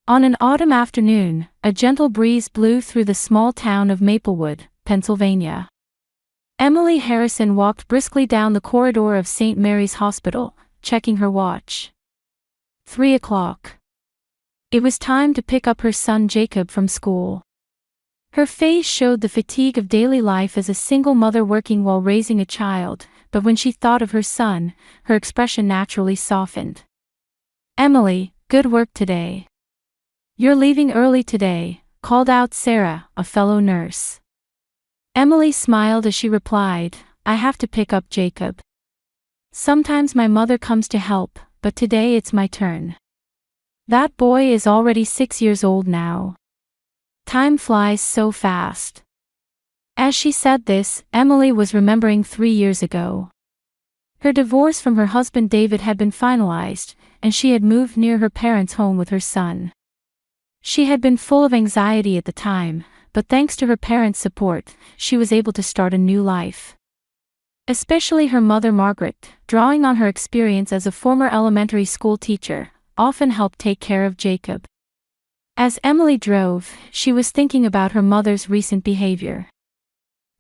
On an autumn afternoon, a gentle breeze blew through the small town of Maplewood, Pennsylvania. Emily Harrison walked briskly down the corridor of St. Mary's Hospital, checking her watch. 3 o'clock. It was time to pick up her son Jacob from school. Her face showed the fatigue of daily life as a single mother working while raising a child, but when she thought of her son, her expression naturally softened. "Emily, good work today." "You're leaving early today," called out Sarah, a fellow nurse. Emily smiled as she replied, "I have to pick up Jacob. Sometimes my mother comes to help, but today it's my turn." That boy is already 6 years old now. Time flies so fast. As she said this, Emily was remembering 3 years ago. Her divorce from her husband David had been finalized, and she had moved near her parents' home with her son. She had been full of anxiety at the time, but thanks to her parents' support, she was able to start a new life. Especially her mother Margaret, drawing on her experience as a former elementary school teacher, often helped take care of Jacob. As Emily drove, she was thinking about her mother's recent behavior.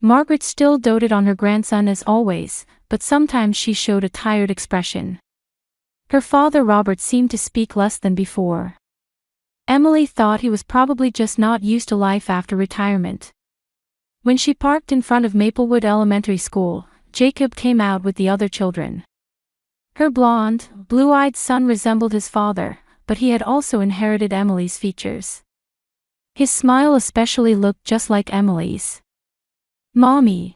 Margaret still doted on her grandson as always, but sometimes she showed a tired expression. Her father Robert seemed to speak less than before. Emily thought he was probably just not used to life after retirement. When she parked in front of Maplewood Elementary School, Jacob came out with the other children. Her blonde, blue-eyed son resembled his father, but he had also inherited Emily's features. His smile especially looked just like Emily's. "Mommy!"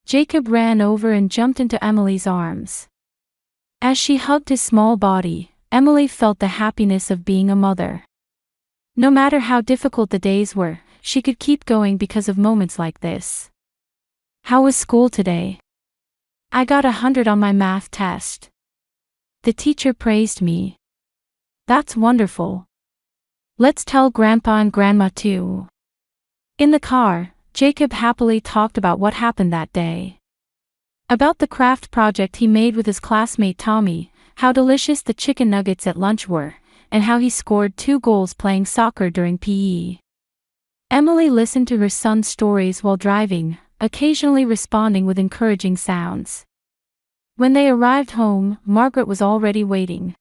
Jacob ran over and jumped into Emily's arms. As she hugged his small body, Emily felt the happiness of being a mother. No matter how difficult the days were, she could keep going because of moments like this. "How was school today?" "I got 100 on my math test. The teacher praised me." "That's wonderful. Let's tell Grandpa and Grandma too." In the car, Jacob happily talked about what happened that day. About the craft project he made with his classmate Tommy, how delicious the chicken nuggets at lunch were, and how he scored 2 goals playing soccer during PE. Emily listened to her son's stories while driving, occasionally responding with encouraging sounds. When they arrived home, Margaret was already waiting.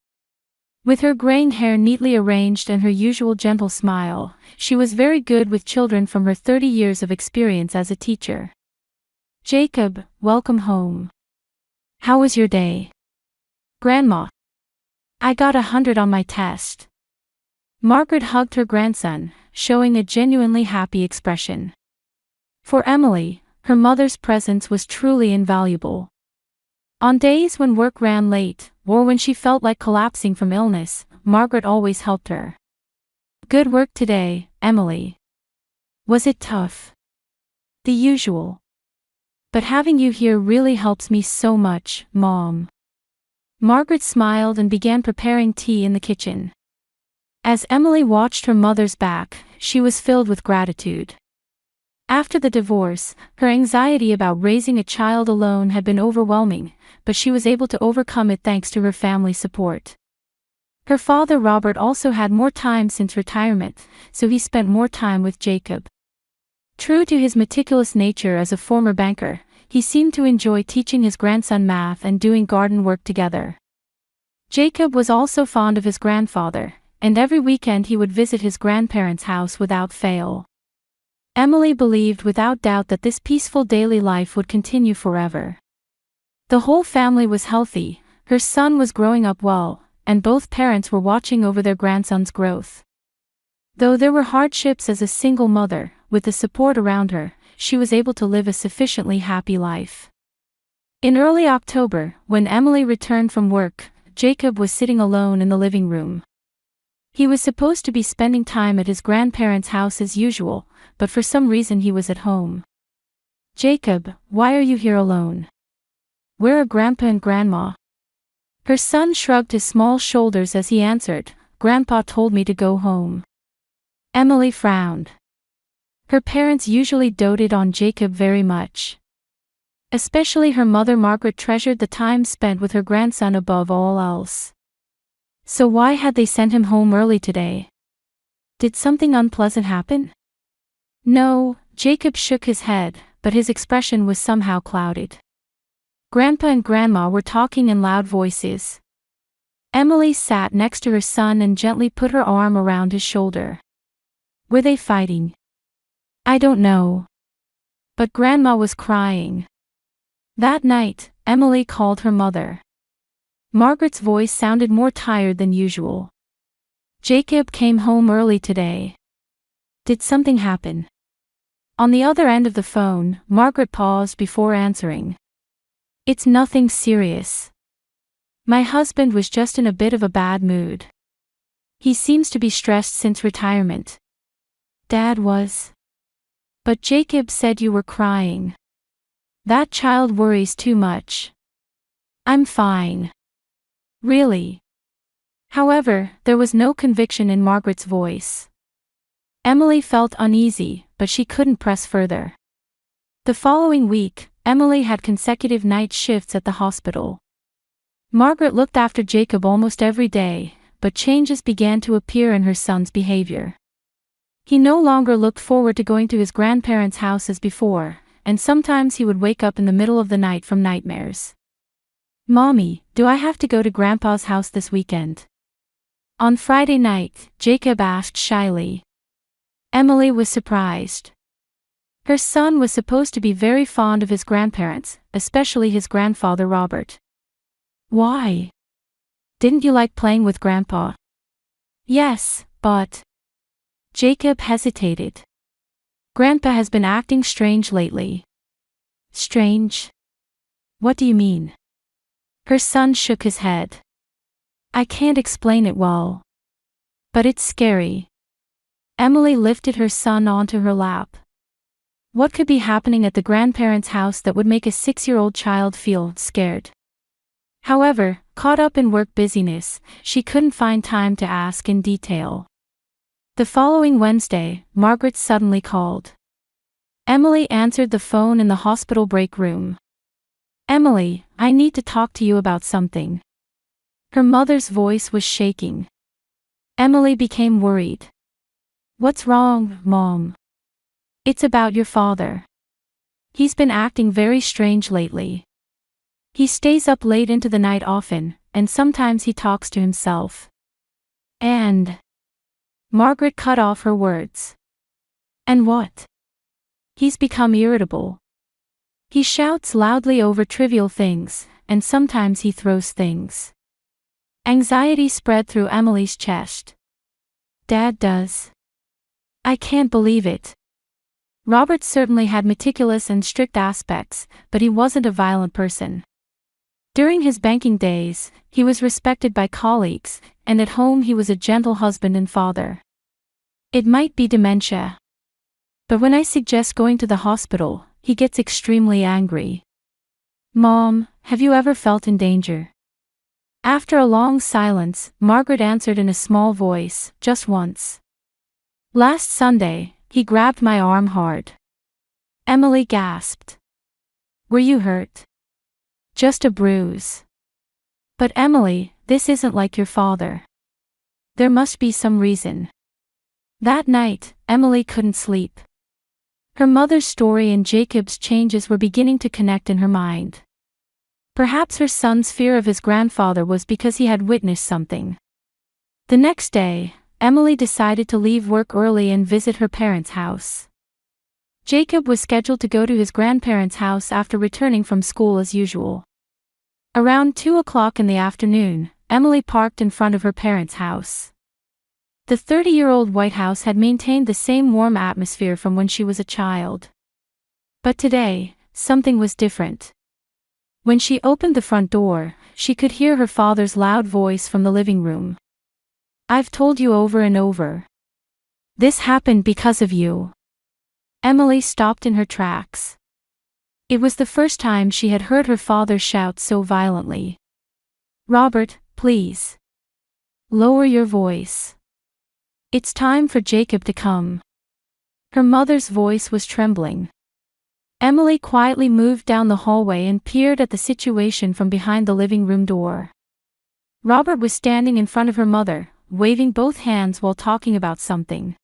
With her graying hair neatly arranged and her usual gentle smile, she was very good with children from her 30 years of experience as a teacher. "Jacob, welcome home. How was your day?" "Grandma, I got 100 on my test." Margaret hugged her grandson, showing a genuinely happy expression. For Emily, her mother's presence was truly invaluable. On days when work ran late, or when she felt like collapsing from illness, Margaret always helped her. "Good work today, Emily. Was it tough?" "The usual. But having you here really helps me so much, Mom." Margaret smiled and began preparing tea in the kitchen. As Emily watched her mother's back, she was filled with gratitude. After the divorce, her anxiety about raising a child alone had been overwhelming, but she was able to overcome it thanks to her family support. Her father Robert also had more time since retirement, so he spent more time with Jacob. True to his meticulous nature as a former banker, he seemed to enjoy teaching his grandson math and doing garden work together. Jacob was also fond of his grandfather, and every weekend he would visit his grandparents' house without fail. Emily believed without doubt that this peaceful daily life would continue forever. The whole family was healthy, her son was growing up well, and both parents were watching over their grandson's growth. Though there were hardships as a single mother, with the support around her, she was able to live a sufficiently happy life. In early October, when Emily returned from work, Jacob was sitting alone in the living room. He was supposed to be spending time at his grandparents' house as usual, but for some reason he was at home. "Jacob, why are you here alone? Where are Grandpa and Grandma?" Her son shrugged his small shoulders as he answered, "Grandpa told me to go home." Emily frowned. Her parents usually doted on Jacob very much. Especially her mother Margaret treasured the time spent with her grandson above all else. So why had they sent him home early today? Did something unpleasant happen? No, Jacob shook his head, but his expression was somehow clouded. Grandpa and Grandma were talking in loud voices. Emily sat next to her son and gently put her arm around his shoulder. Were they fighting? I don't know. But Grandma was crying. That night, Emily called her mother. Margaret's voice sounded more tired than usual. Jacob came home early today. Did something happen? On the other end of the phone, Margaret paused before answering. It's nothing serious. My husband was just in a bit of a bad mood. He seems to be stressed since retirement. Dad was. But Jacob said you were crying. That child worries too much. I'm fine. Really? However, there was no conviction in Margaret's voice. Emily felt uneasy, but she couldn't press further. The following week, Emily had consecutive night shifts at the hospital. Margaret looked after Jacob almost every day, but changes began to appear in her son's behavior. He no longer looked forward to going to his grandparents' house as before, and sometimes he would wake up in the middle of the night from nightmares. Mommy, do I have to go to Grandpa's house this weekend? On Friday night, Jacob asked shyly. Emily was surprised. Her son was supposed to be very fond of his grandparents, especially his grandfather Robert. Why? Didn't you like playing with Grandpa? Yes, but... Jacob hesitated. Grandpa has been acting strange lately. Strange? What do you mean? Her son shook his head. I can't explain it well. But it's scary. Emily lifted her son onto her lap. What could be happening at the grandparents' house that would make a 6-year-old child feel scared? However, caught up in work busyness, she couldn't find time to ask in detail. The following Wednesday, Margaret suddenly called. Emily answered the phone in the hospital break room. Emily, I need to talk to you about something. Her mother's voice was shaking. Emily became worried. What's wrong, Mom? It's about your father. He's been acting very strange lately. He stays up late into the night often, and sometimes he talks to himself. And... Margaret cut off her words. And what? He's become irritable. He shouts loudly over trivial things, and sometimes he throws things. Anxiety spread through Emily's chest. Dad does. I can't believe it. Robert certainly had meticulous and strict aspects, but he wasn't a violent person. During his banking days, he was respected by colleagues, and at home he was a gentle husband and father. It might be dementia. But when I suggest going to the hospital, he gets extremely angry. Mom, have you ever felt in danger? After a long silence, Margaret answered in a small voice, just once. Last Sunday, he grabbed my arm hard. Emily gasped. Were you hurt? Just a bruise. But Emily, this isn't like your father. There must be some reason. That night, Emily couldn't sleep. Her mother's story and Jacob's changes were beginning to connect in her mind. Perhaps her son's fear of his grandfather was because he had witnessed something. The next day, Emily decided to leave work early and visit her parents' house. Jacob was scheduled to go to his grandparents' house after returning from school as usual. Around 2 o'clock in the afternoon, Emily parked in front of her parents' house. The 30-year-old White House had maintained the same warm atmosphere from when she was a child. But today, something was different. When she opened the front door, she could hear her father's loud voice from the living room. I've told you over and over. This happened because of you. Emily stopped in her tracks. It was the first time she had heard her father shout so violently. Robert, please. Lower your voice. It's time for Jacob to come. Her mother's voice was trembling. Emily quietly moved down the hallway and peered at the situation from behind the living room door. Robert was standing in front of her mother, waving both hands while talking about something.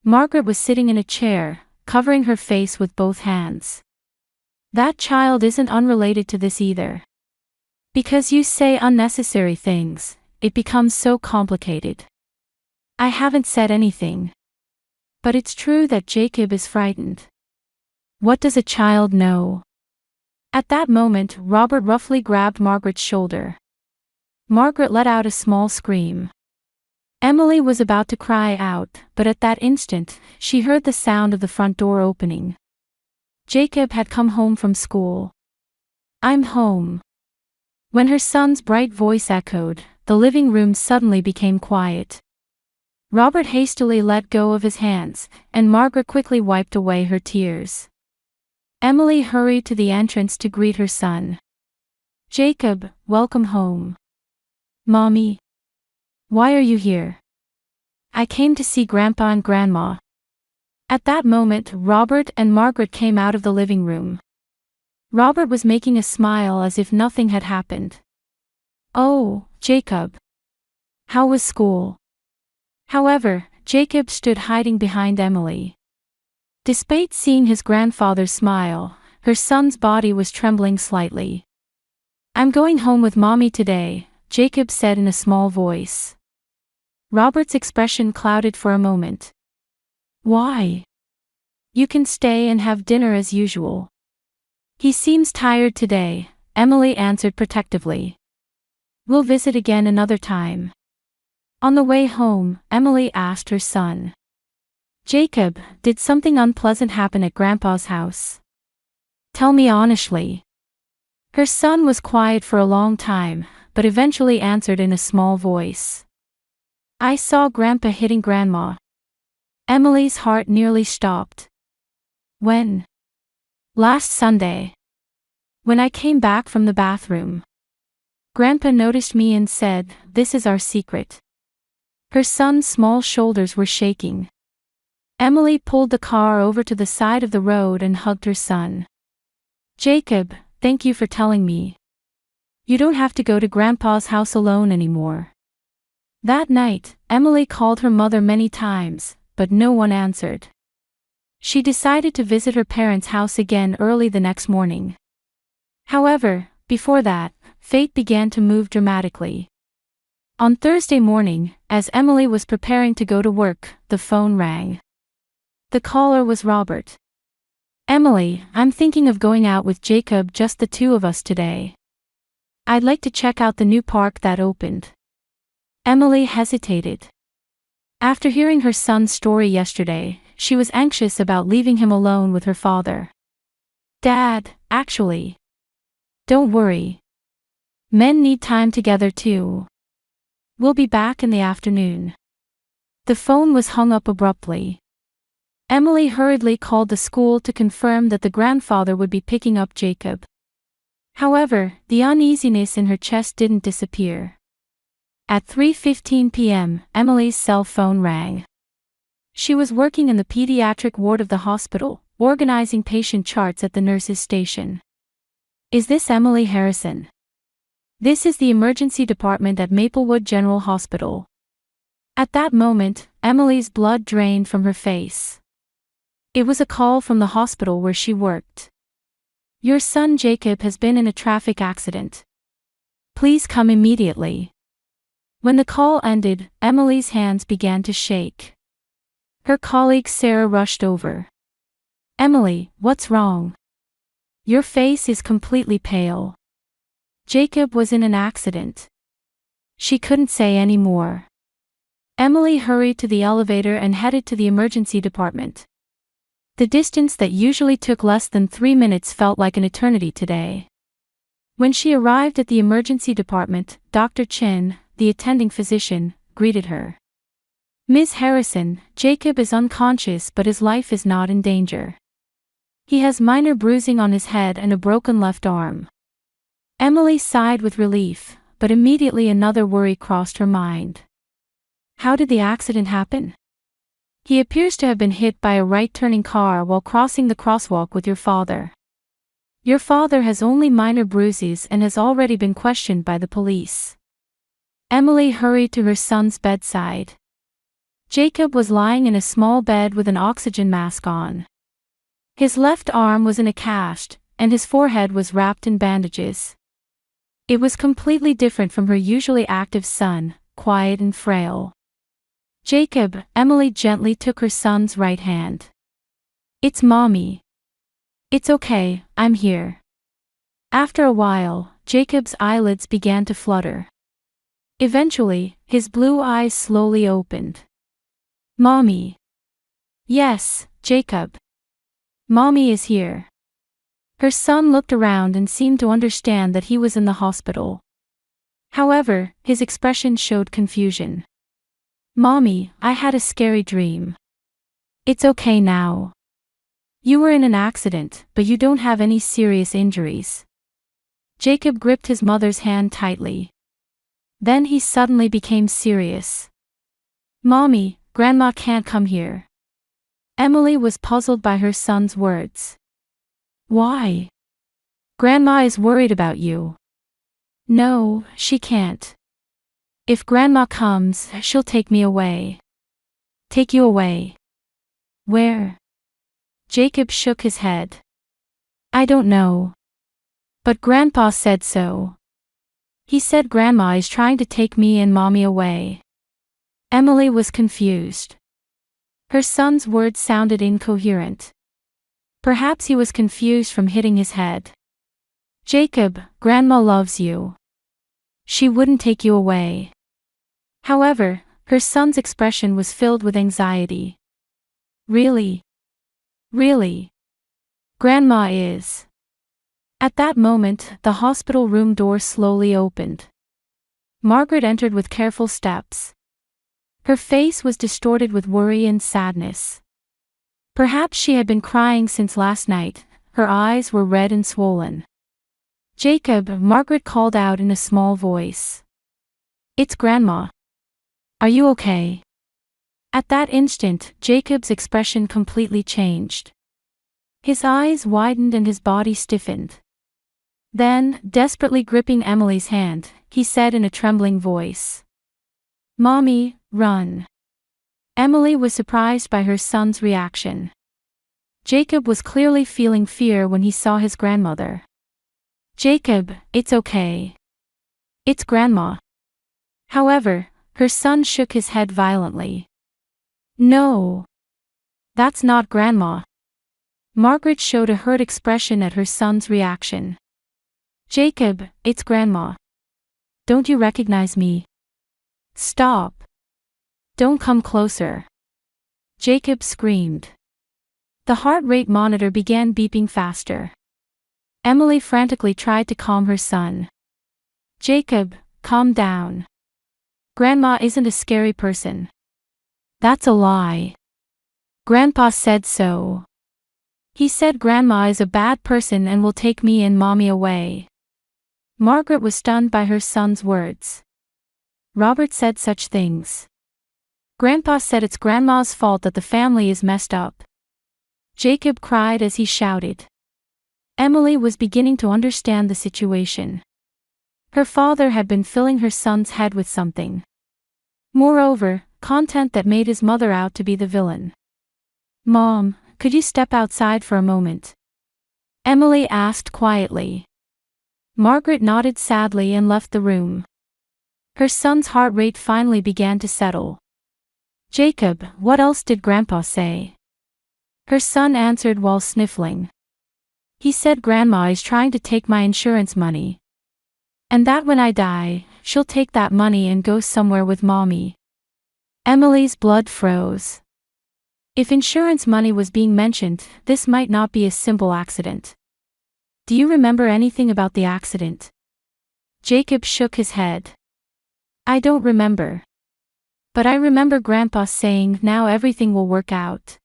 Margaret was sitting in a chair, covering her face with both hands. That child isn't unrelated to this either. Because you say unnecessary things, it becomes so complicated. I haven't said anything. But it's true that Jacob is frightened. What does a child know? At that moment, Robert roughly grabbed Margaret's shoulder. Margaret let out a small scream. Emily was about to cry out, but at that instant, she heard the sound of the front door opening. Jacob had come home from school. "I'm home." When her son's bright voice echoed, the living room suddenly became quiet. Robert hastily let go of his hands, and Margaret quickly wiped away her tears. Emily hurried to the entrance to greet her son. "Jacob, welcome home." "Mommy? Why are you here?" "I came to see Grandpa and Grandma." At that moment, Robert and Margaret came out of the living room. Robert was making a smile as if nothing had happened. "Oh, Jacob. How was school?" However, Jacob stood hiding behind Emily. Despite seeing his grandfather smile, her son's body was trembling slightly. "I'm going home with Mommy today," Jacob said in a small voice. Robert's expression clouded for a moment. "Why?" "You can stay and have dinner as usual." "He seems tired today," Emily answered protectively. "We'll visit again another time." On the way home, Emily asked her son, "Jacob, did something unpleasant happen at Grandpa's house? Tell me honestly." Her son was quiet for a long time, but eventually answered in a small voice. "I saw Grandpa hitting Grandma." Emily's heart nearly stopped. "When?" "Last Sunday. When I came back from the bathroom. Grandpa noticed me and said, 'This is our secret.'" Her son's small shoulders were shaking. Emily pulled the car over to the side of the road and hugged her son. "Jacob, thank you for telling me. You don't have to go to Grandpa's house alone anymore." That night, Emily called her mother many times, but no one answered. She decided to visit her parents' house again early the next morning. However, before that, fate began to move dramatically. On Thursday morning, as Emily was preparing to go to work, the phone rang. The caller was Robert. "Emily, I'm thinking of going out with Jacob, just the two of us today. I'd like to check out the new park that opened." Emily hesitated. After hearing her son's story yesterday, she was anxious about leaving him alone with her father. "Dad, actually. Don't worry. Men need time together too. We'll be back in the afternoon." The phone was hung up abruptly. Emily hurriedly called the school to confirm that the grandfather would be picking up Jacob. However, the uneasiness in her chest didn't disappear. At 3:15 p.m., Emily's cell phone rang. She was working in the pediatric ward of the hospital, organizing patient charts at the nurses' station. "Is this Emily Harrison?" "This is the emergency department at Maplewood General Hospital." At that moment, Emily's blood drained from her face. It was a call from the hospital where she worked. "Your son Jacob has been in a traffic accident. Please come immediately." When the call ended, Emily's hands began to shake. Her colleague Sarah rushed over. "Emily, what's wrong? Your face is completely pale." "Jacob was in an accident." She couldn't say any more. Emily hurried to the elevator and headed to the emergency department. The distance that usually took less than 3 minutes felt like an eternity today. When she arrived at the emergency department, Dr. Chin, the attending physician, greeted her. "Ms. Harrison, Jacob is unconscious but his life is not in danger. He has minor bruising on his head and a broken left arm." Emily sighed with relief, but immediately another worry crossed her mind. How did the accident happen? "He appears to have been hit by a right-turning car while crossing the crosswalk with your father. Your father has only minor bruises and has already been questioned by the police." Emily hurried to her son's bedside. Jacob was lying in a small bed with an oxygen mask on. His left arm was in a cast, and his forehead was wrapped in bandages. It was completely different from her usually active son, quiet and frail. "Jacob," Emily gently took her son's right hand. "It's Mommy. It's okay, I'm here." After a while, Jacob's eyelids began to flutter. Eventually, his blue eyes slowly opened. "Mommy." "Yes, Jacob. Mommy is here." Her son looked around and seemed to understand that he was in the hospital. However, his expression showed confusion. "Mommy, I had a scary dream." "It's okay now. You were in an accident, but you don't have any serious injuries." Jacob gripped his mother's hand tightly. Then he suddenly became serious. "Mommy, Grandma can't come here." Emily was puzzled by her son's words. "Why?" "Grandma is worried about you." "No, she can't. If Grandma comes, she'll take me away." "Take you away? Where?" Jacob shook his head. "I don't know. But Grandpa said so. He said Grandma is trying to take me and Mommy away." Emily was confused. Her son's words sounded incoherent. Perhaps he was confused from hitting his head. "Jacob, Grandma loves you. She wouldn't take you away." However, her son's expression was filled with anxiety. "Really? Really? Grandma is." At that moment, the hospital room door slowly opened. Margaret entered with careful steps. Her face was distorted with worry and sadness. Perhaps she had been crying since last night. Her eyes were red and swollen. "Jacob," Margaret called out in a small voice. "It's Grandma. Are you okay?" At that instant, Jacob's expression completely changed. His eyes widened and his body stiffened. Then, desperately gripping Emily's hand, he said in a trembling voice, "Mommy, run." Emily was surprised by her son's reaction. Jacob was clearly feeling fear when he saw his grandmother. "Jacob, it's okay. It's Grandma." However, her son shook his head violently. "No. That's not Grandma." Margaret showed a hurt expression at her son's reaction. "Jacob, it's Grandma. Don't you recognize me? Stop. Don't come closer." Jacob screamed. The heart rate monitor began beeping faster. Emily frantically tried to calm her son. "Jacob, calm down. Grandma isn't a scary person." "That's a lie. Grandpa said so. He said Grandma is a bad person and will take me and Mommy away." Margaret was stunned by her son's words. "Robert said such things. Grandpa said it's Grandma's fault that the family is messed up." Jacob cried as he shouted. Emily was beginning to understand the situation. Her father had been filling her son's head with something. Moreover, content that made his mother out to be the villain. "Mom, could you step outside for a moment?" Emily asked quietly. Margaret nodded sadly and left the room. Her son's heart rate finally began to settle. "Jacob, what else did Grandpa say?" Her son answered while sniffling. "He said Grandma is trying to take my insurance money. And that when I die, she'll take that money and go somewhere with Mommy." Emily's blood froze. If insurance money was being mentioned, this might not be a simple accident. "Do you remember anything about the accident?" Jacob shook his head. "I don't remember. But I remember Grandpa saying now everything will work out."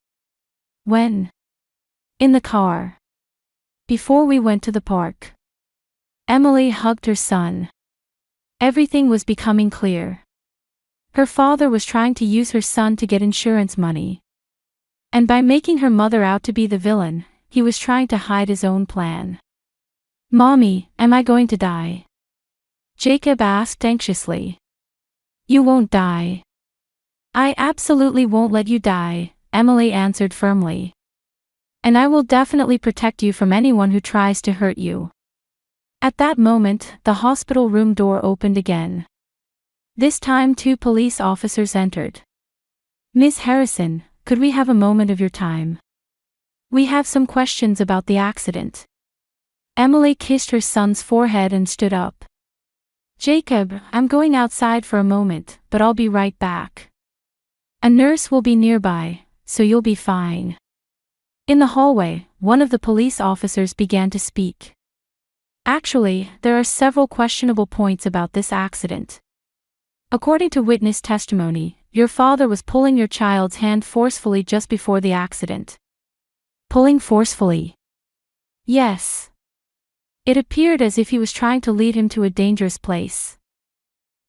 "When?" "In the car. Before we went to the park." Emily hugged her son. Everything was becoming clear. Her father was trying to use her son to get insurance money. And by making her mother out to be the villain, he was trying to hide his own plan. "Mommy, am I going to die?" Jacob asked anxiously. You won't die. I absolutely won't let you die, Emily answered firmly. And I will definitely protect you from anyone who tries to hurt you. At that moment, the hospital room door opened again. This time 2 police officers entered. Miss Harrison, could we have a moment of your time? We have some questions about the accident. Emily kissed her son's forehead and stood up. Jacob, I'm going outside for a moment, but I'll be right back. A nurse will be nearby, so you'll be fine. In the hallway, one of the police officers began to speak. Actually, there are several questionable points about this accident. According to witness testimony, your father was pulling your child's hand forcefully just before the accident. Pulling forcefully? Yes. It appeared as if he was trying to lead him to a dangerous place.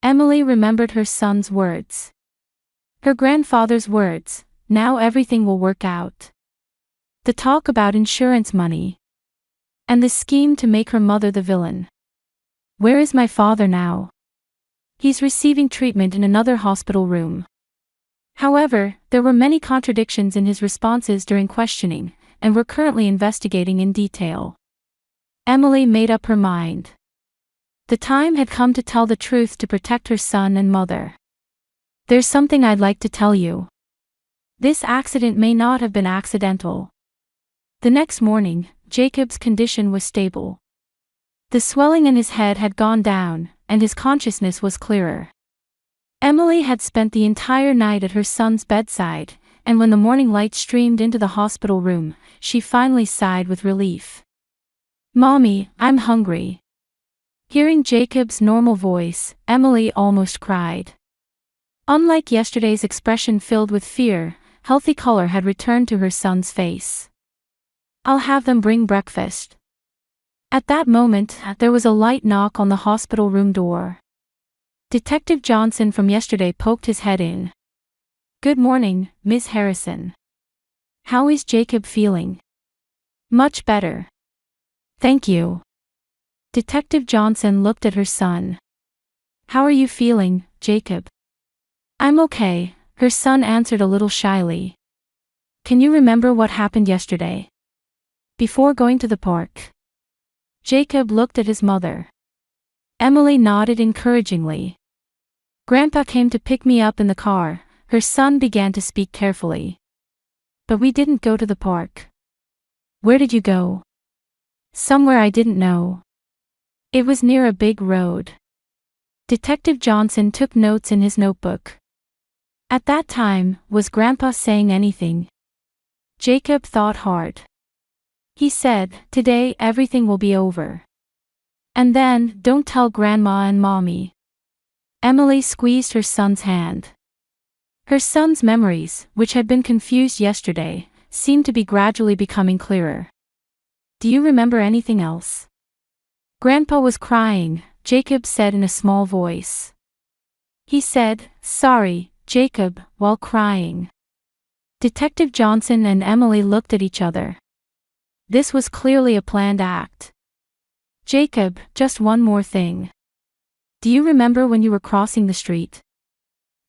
Emily remembered her son's words. Her grandfather's words, now everything will work out. The talk about insurance money. And the scheme to make her mother the villain. Where is my father now? He's receiving treatment in another hospital room. However, there were many contradictions in his responses during questioning, and we're currently investigating in detail. Emily made up her mind. The time had come to tell the truth to protect her son and mother. There's something I'd like to tell you. This accident may not have been accidental. The next morning, Jacob's condition was stable. The swelling in his head had gone down, and his consciousness was clearer. Emily had spent the entire night at her son's bedside, and when the morning light streamed into the hospital room, she finally sighed with relief. Mommy, I'm hungry. Hearing Jacob's normal voice, Emily almost cried. Unlike yesterday's expression filled with fear, healthy color had returned to her son's face. I'll have them bring breakfast. At that moment, there was a light knock on the hospital room door. Detective Johnson from yesterday poked his head in. Good morning, Miss Harrison. How is Jacob feeling? Much better. Thank you. Detective Johnson looked at her son. How are you feeling, Jacob? I'm okay, her son answered a little shyly. Can you remember what happened yesterday? Before going to the park. Jacob looked at his mother. Emily nodded encouragingly. Grandpa came to pick me up in the car, her son began to speak carefully. But we didn't go to the park. Where did you go? Somewhere I didn't know. It was near a big road. Detective Johnson took notes in his notebook. At that time, was Grandpa saying anything? Jacob thought hard. He said, today everything will be over. And then, don't tell Grandma and Mommy. Emily squeezed her son's hand. Her son's memories, which had been confused yesterday, seemed to be gradually becoming clearer. Do you remember anything else? Grandpa was crying, Jacob said in a small voice. He said, sorry, Jacob, while crying. Detective Johnson and Emily looked at each other. This was clearly a planned act. Jacob, just one more thing. Do you remember when you were crossing the street?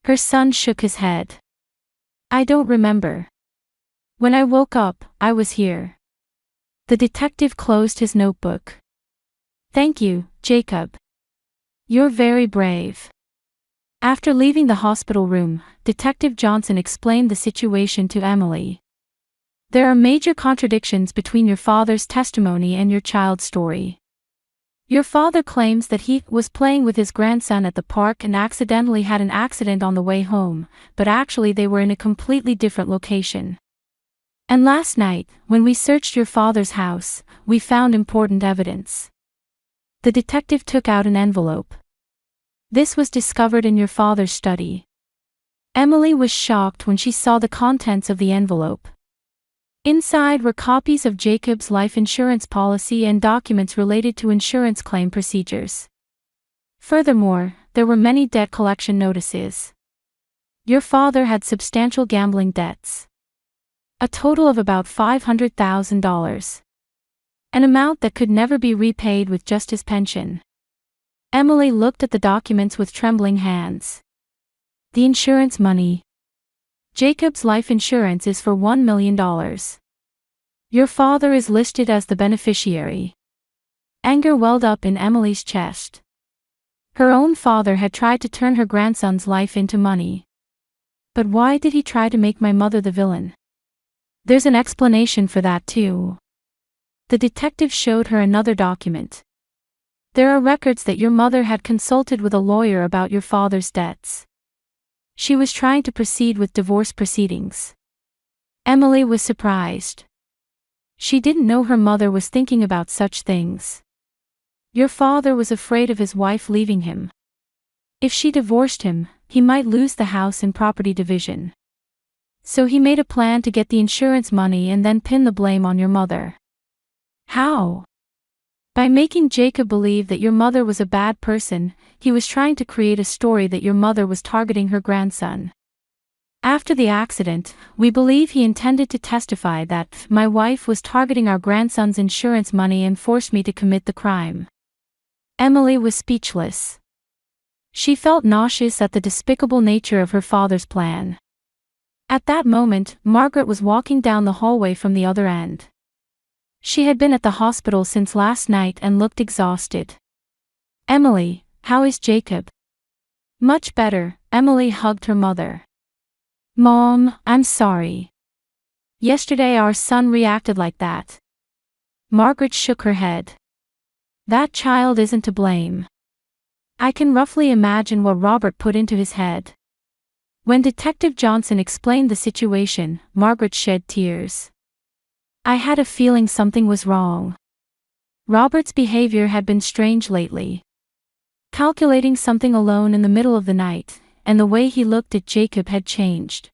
Her son shook his head. I don't remember. When I woke up, I was here. The detective closed his notebook. Thank you, Jacob. You're very brave. After leaving the hospital room, Detective Johnson explained the situation to Emily. There are major contradictions between your father's testimony and your child's story. Your father claims that he was playing with his grandson at the park and accidentally had an accident on the way home, but actually they were in a completely different location. And last night, when we searched your father's house, we found important evidence. The detective took out an envelope. This was discovered in your father's study. Emily was shocked when she saw the contents of the envelope. Inside were copies of Jacob's life insurance policy and documents related to insurance claim procedures. Furthermore, there were many debt collection notices. Your father had substantial gambling debts. A total of about $500,000. An amount that could never be repaid with just his pension. Emily looked at the documents with trembling hands. The insurance money. Jacob's life insurance is for $1 million. Your father is listed as the beneficiary. Anger welled up in Emily's chest. Her own father had tried to turn her grandson's life into money. But why did he try to make my mother the villain? There's an explanation for that too. The detective showed her another document. There are records that your mother had consulted with a lawyer about your father's debts. She was trying to proceed with divorce proceedings. Emily was surprised. She didn't know her mother was thinking about such things. Your father was afraid of his wife leaving him. If she divorced him, he might lose the house and property division. So he made a plan to get the insurance money and then pin the blame on your mother. How? By making Jacob believe that your mother was a bad person, he was trying to create a story that your mother was targeting her grandson. After the accident, we believe he intended to testify that my wife was targeting our grandson's insurance money and forced me to commit the crime. Emily was speechless. She felt nauseous at the despicable nature of her father's plan. At that moment, Margaret was walking down the hallway from the other end. She had been at the hospital since last night and looked exhausted. Emily, how is Jacob? Much better, Emily hugged her mother. Mom, I'm sorry. Yesterday our son reacted like that. Margaret shook her head. That child isn't to blame. I can roughly imagine what Robert put into his head. When Detective Johnson explained the situation, Margaret shed tears. I had a feeling something was wrong. Robert's behavior had been strange lately. Calculating something alone in the middle of the night, and the way he looked at Jacob had changed.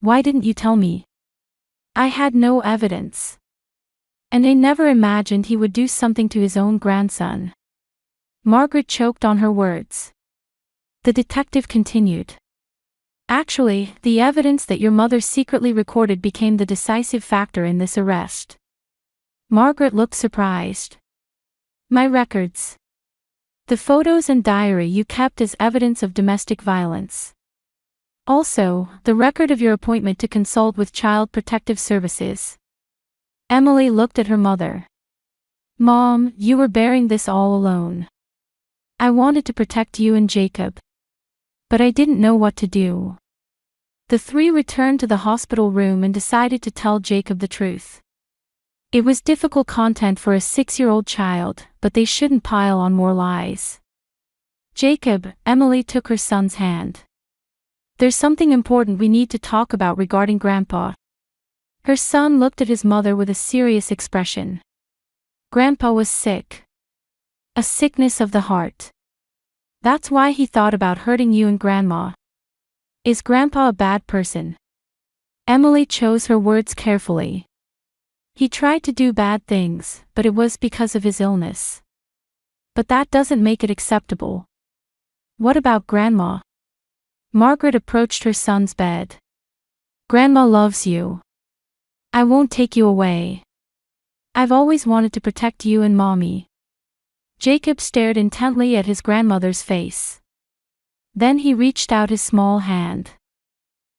Why didn't you tell me? I had no evidence. And I never imagined he would do something to his own grandson. Margaret choked on her words. The detective continued. Actually, the evidence that your mother secretly recorded became the decisive factor in this arrest. Margaret looked surprised. My records. The photos and diary you kept as evidence of domestic violence. Also, the record of your appointment to consult with Child Protective Services. Emily looked at her mother. Mom, you were bearing this all alone. I wanted to protect you and Jacob. But I didn't know what to do. The three returned to the hospital room and decided to tell Jacob the truth. It was difficult content for a 6-year-old child, but they shouldn't pile on more lies. Jacob, Emily took her son's hand. There's something important we need to talk about regarding Grandpa. Her son looked at his mother with a serious expression. Grandpa was sick. A sickness of the heart. That's why he thought about hurting you and Grandma. Is Grandpa a bad person? Emily chose her words carefully. He tried to do bad things, but it was because of his illness. But that doesn't make it acceptable. What about Grandma? Margaret approached her son's bed. Grandma loves you. I won't take you away. I've always wanted to protect you and Mommy. Jacob stared intently at his grandmother's face. Then he reached out his small hand.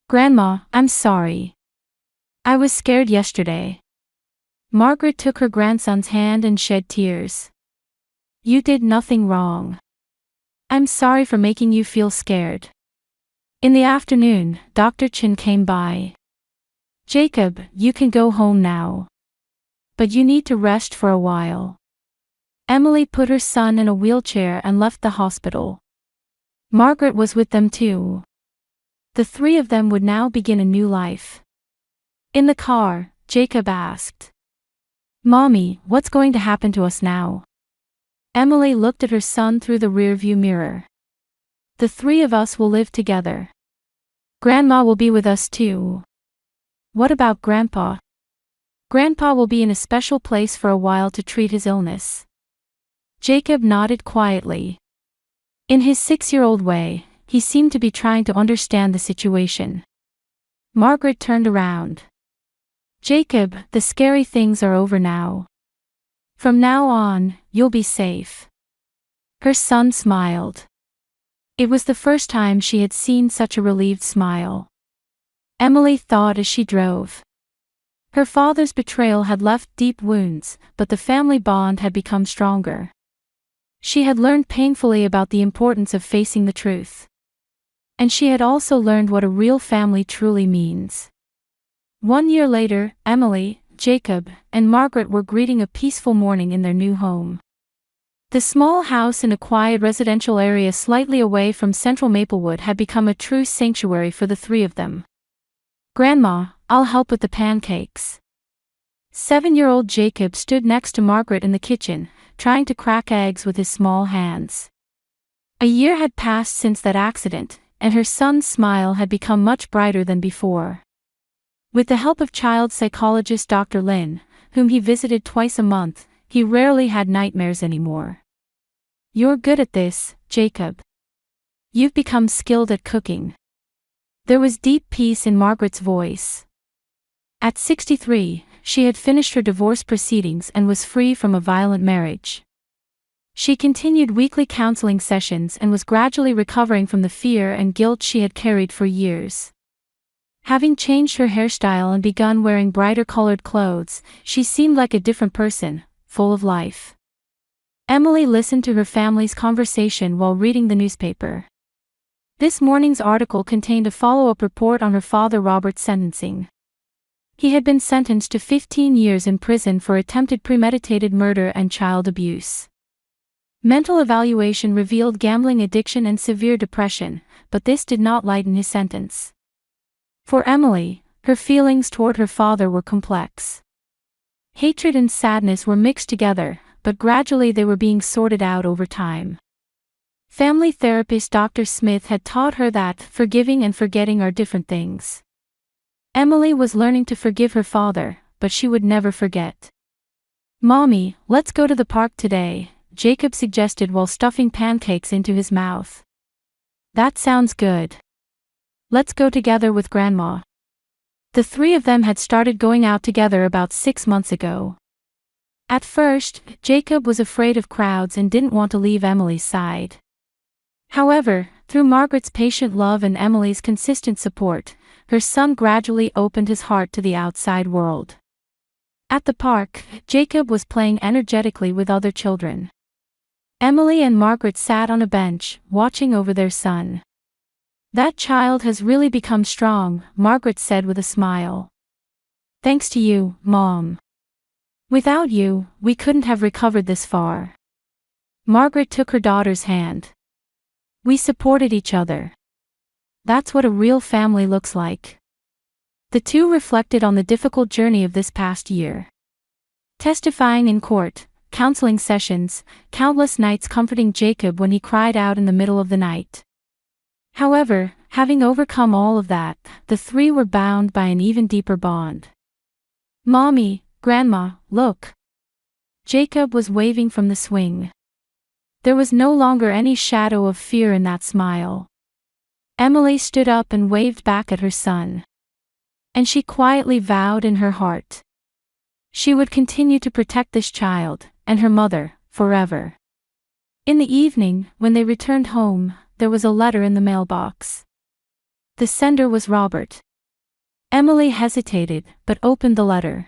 Grandma, I'm sorry. I was scared yesterday. Margaret took her grandson's hand and shed tears. You did nothing wrong. I'm sorry for making you feel scared. In the afternoon, Dr. Chin came by. Jacob, you can go home now. But you need to rest for a while. Emily put her son in a wheelchair and left the hospital. Margaret was with them too. The three of them would now begin a new life. In the car, Jacob asked, Mommy, what's going to happen to us now? Emily looked at her son through the rearview mirror. The three of us will live together. Grandma will be with us too. What about Grandpa? Grandpa will be in a special place for a while to treat his illness. Jacob nodded quietly. In his 6-year-old way, he seemed to be trying to understand the situation. Margaret turned around. Jacob, the scary things are over now. From now on, you'll be safe. Her son smiled. It was the first time she had seen such a relieved smile. Emily thought as she drove. Her father's betrayal had left deep wounds, but the family bond had become stronger. She had learned painfully about the importance of facing the truth. And she had also learned what a real family truly means. 1 year later, Emily, Jacob, and Margaret were greeting a peaceful morning in their new home. The small house in a quiet residential area slightly away from central Maplewood had become a true sanctuary for the three of them. "Grandma, I'll help with the pancakes." 7-year-old Jacob stood next to Margaret in the kitchen, trying to crack eggs with his small hands. A year had passed since that accident, and her son's smile had become much brighter than before. With the help of child psychologist Dr. Lin, whom he visited twice a month, he rarely had nightmares anymore. "You're good at this, Jacob. You've become skilled at cooking." There was deep peace in Margaret's voice. At 63, she had finished her divorce proceedings and was free from a violent marriage. She continued weekly counseling sessions and was gradually recovering from the fear and guilt she had carried for years. Having changed her hairstyle and begun wearing brighter colored clothes, she seemed like a different person, full of life. Emily listened to her family's conversation while reading the newspaper. This morning's article contained a follow-up report on her father Robert's sentencing. He had been sentenced to 15 years in prison for attempted premeditated murder and child abuse. Mental evaluation revealed gambling addiction and severe depression, but this did not lighten his sentence. For Emily, her feelings toward her father were complex. Hatred and sadness were mixed together, but gradually they were being sorted out over time. Family therapist Dr. Smith had taught her that forgiving and forgetting are different things. Emily was learning to forgive her father, but she would never forget. "Mommy, let's go to the park today," Jacob suggested while stuffing pancakes into his mouth. "That sounds good. Let's go together with Grandma." The three of them had started going out together about 6 months ago. At first, Jacob was afraid of crowds and didn't want to leave Emily's side. However, through Margaret's patient love and Emily's consistent support, her son gradually opened his heart to the outside world. At the park, Jacob was playing energetically with other children. Emily and Margaret sat on a bench, watching over their son. "That child has really become strong," Margaret said with a smile. "Thanks to you, Mom. Without you, we couldn't have recovered this far." Margaret took her daughter's hand. "We supported each other. That's what a real family looks like." The two reflected on the difficult journey of this past year. Testifying in court, counseling sessions, countless nights comforting Jacob when he cried out in the middle of the night. However, having overcome all of that, the three were bound by an even deeper bond. "Mommy, Grandma, look." Jacob was waving from the swing. There was no longer any shadow of fear in that smile. Emily stood up and waved back at her son. And she quietly vowed in her heart. She would continue to protect this child, and her mother, forever. In the evening, when they returned home, there was a letter in the mailbox. The sender was Robert. Emily hesitated, but opened the letter.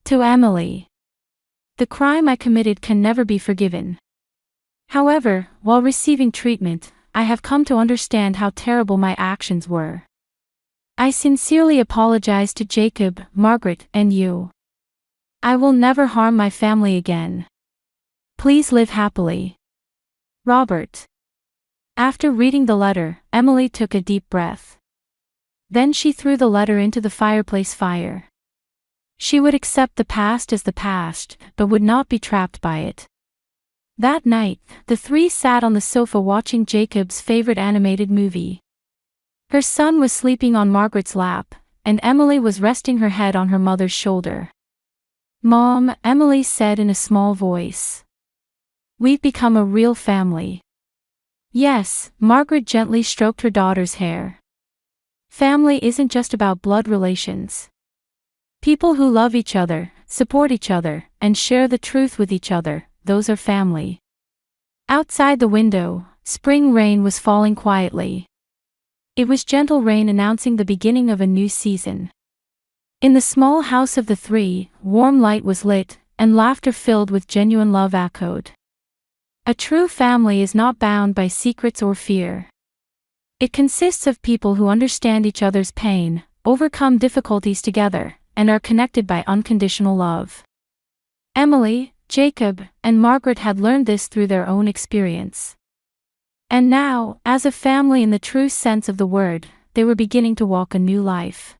To Emily. "The crime I committed can never be forgiven. However, while receiving treatment, I have come to understand how terrible my actions were. I sincerely apologize to Jacob, Margaret, and you. I will never harm my family again. Please live happily. Robert." After reading the letter, Emily took a deep breath. Then she threw the letter into the fireplace fire. She would accept the past as the past, but would not be trapped by it. That night, the three sat on the sofa watching Jacob's favorite animated movie. Her son was sleeping on Margaret's lap, and Emily was resting her head on her mother's shoulder. "Mom," Emily said in a small voice. "We've become a real family." "Yes," Margaret gently stroked her daughter's hair. "Family isn't just about blood relations. People who love each other, support each other, and share the truth with each other, those are family." Outside the window, Spring rain was falling quietly. It was gentle rain announcing the beginning of a new season. In the small house of the three, warm light was lit, and laughter filled with genuine love echoed. A true family is not bound by secrets or fear. It consists of people who understand each other's pain, overcome difficulties together, and are connected by unconditional love. Emily, Jacob, and Margaret had learned this through their own experience. And now, as a family in the true sense of the word, they were beginning to walk a new life.